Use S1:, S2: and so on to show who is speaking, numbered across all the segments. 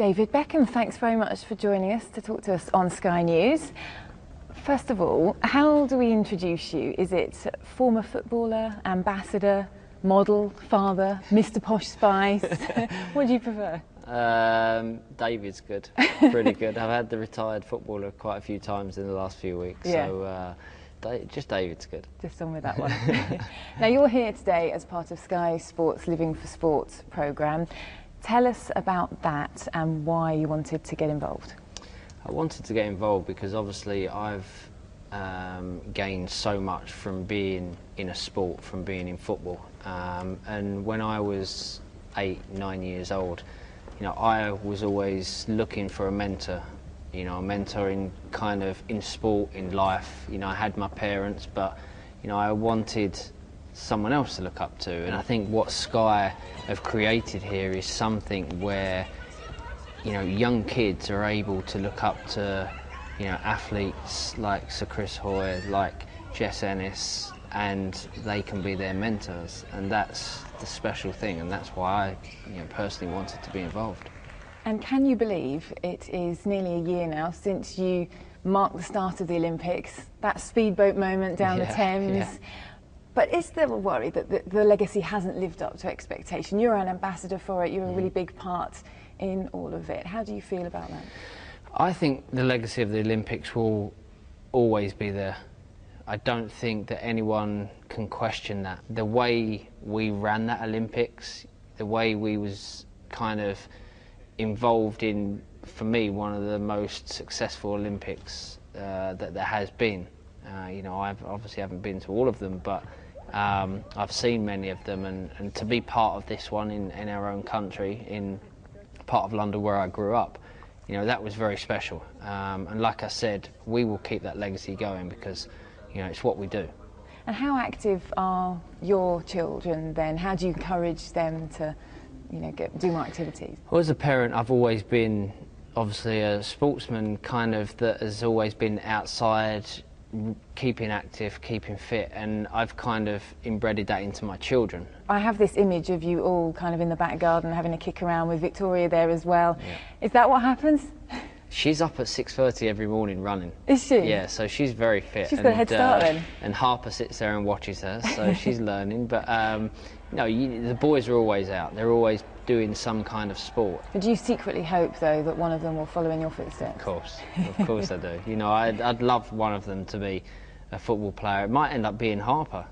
S1: David Beckham, thanks very much for joining us to talk to us on Sky News. First of all, how do we introduce you? Is it former footballer, ambassador, model, father, Mr. Posh Spice? What do you prefer?
S2: David's good, pretty good. I've had the retired footballer quite a few times in the last few weeks, so just David's good.
S1: Just on with that one. Now you're here today as part of Sky Sports Living for Sports programme. Tell us about that and why you wanted to get involved.
S2: I wanted to get involved because obviously I've gained so much from being in a sport, from being in football. And when I was 8-9 years old, I was always looking for a mentor. A mentor in kind of in sport, in life. I had my parents, but I wanted someone else to look up to. And I think what Sky have created here is something where young kids are able to look up to athletes like Sir Chris Hoy, like Jess Ennis, and they can be their mentors, and that's the special thing, and that's why I personally wanted to be involved.
S1: And can you believe it is nearly a year now since you marked the start of the Olympics, that speedboat moment down the Thames?
S2: Yeah.
S1: But is there a worry that the legacy hasn't lived up to expectation? You're an ambassador for it, you're a really big part in all of it. How do you feel about that?
S2: I think the legacy of the Olympics will always be there. I don't think that anyone can question that. The way we ran that Olympics, the way we was kind of involved in, for me, one of the most successful Olympics that there has been. I obviously haven't been to all of them, but I've seen many of them, and to be part of this one in our own country, in part of London where I grew up, that was very special. And like I said, we will keep that legacy going because it's what we do.
S1: And how active are your children then? How do you encourage them to do more activities?
S2: Well, as a parent, I've always been obviously a sportsman, kind of, that has always been outside, keeping active, keeping fit, and I've kind of embedded that into my children.
S1: I have this image of you all kind of in the back garden having a kick around with Victoria there as well.
S2: Yeah.
S1: Is that what happens?
S2: She's up at 6:30 every morning running.
S1: Is she?
S2: Yeah, so she's very fit.
S1: She's got a head start then.
S2: And Harper sits there and watches her, so she's learning. But the boys are always out. They're always doing some kind of sport.
S1: But do you secretly hope, though, that one of them will follow in your footsteps?
S2: Of course I do. I'd love one of them to be a football player. It might end up being Harper.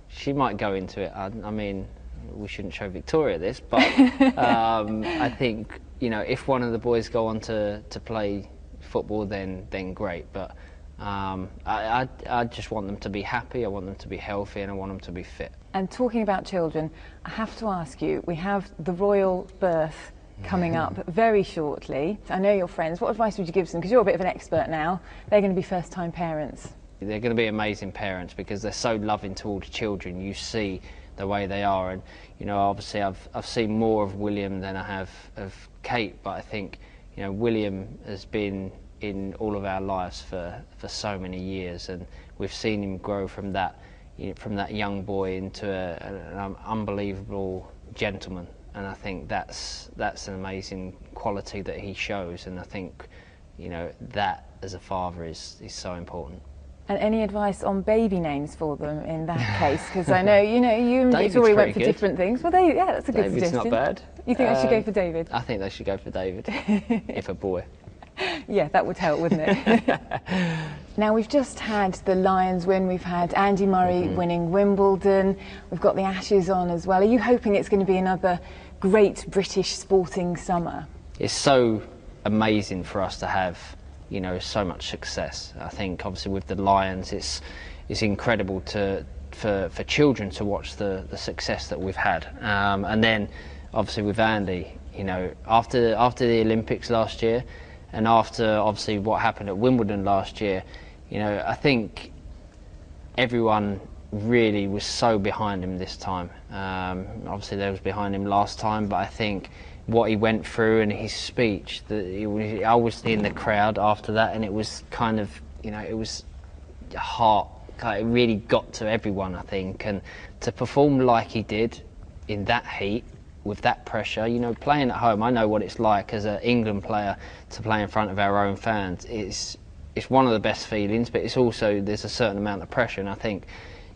S2: She might go into it. I mean, we shouldn't show Victoria this, but I think if one of the boys go on to play football, then great. But I just want them to be happy, I want them to be healthy, and I want them to be fit.
S1: And talking about children, I have to ask you, we have the royal birth coming up very shortly. I know your friends. What advice would you give them? Because you're a bit of an expert now. They're going to be first-time parents.
S2: They're going to be amazing parents because they're so loving towards children. You see the way they are, and obviously I've seen more of William than I have of Kate, but I think William has been in all of our lives for so many years, and we've seen him grow from that young boy into an unbelievable gentleman, and I think that's an amazing quality that he shows, and I think that as a father is so important.
S1: And any advice on baby names for them in that case? Because I know you and Victoria went for different things. Well, that's a good
S2: David's
S1: suggestion.
S2: Not bad.
S1: You think they should go for David?
S2: I think they should go for David, if a boy.
S1: Yeah, that would help, wouldn't it? Now, we've just had the Lions win, we've had Andy Murray winning Wimbledon, we've got the Ashes on as well. Are you hoping it's going to be another great British sporting summer?
S2: It's so amazing for us to have, so much success. I think obviously with the Lions, it's incredible for children to watch the success that we've had. And then obviously with Andy, after the Olympics last year, and after obviously what happened at Wimbledon last year, I think everyone really was so behind him this time. Obviously they was behind him last time, but I think what he went through and his speech, I was in the crowd after that, and it was kind of, it was heart, it really got to everyone, I think, and to perform like he did in that heat, with that pressure, you know, playing at home, I know what it's like as an England player to play in front of our own fans. It's one of the best feelings, but it's also, there's a certain amount of pressure, and I think,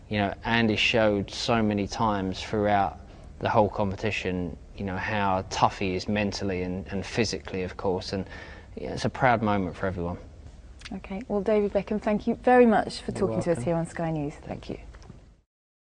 S2: you know, Andy showed so many times throughout the whole competition, you know, how tough he is mentally and physically, of course, and yeah, it's a proud moment for everyone.
S1: Okay, well, David Beckham, thank you very much for
S2: You're
S1: talking to us
S2: welcome.
S1: here on Sky News.
S2: Thank you.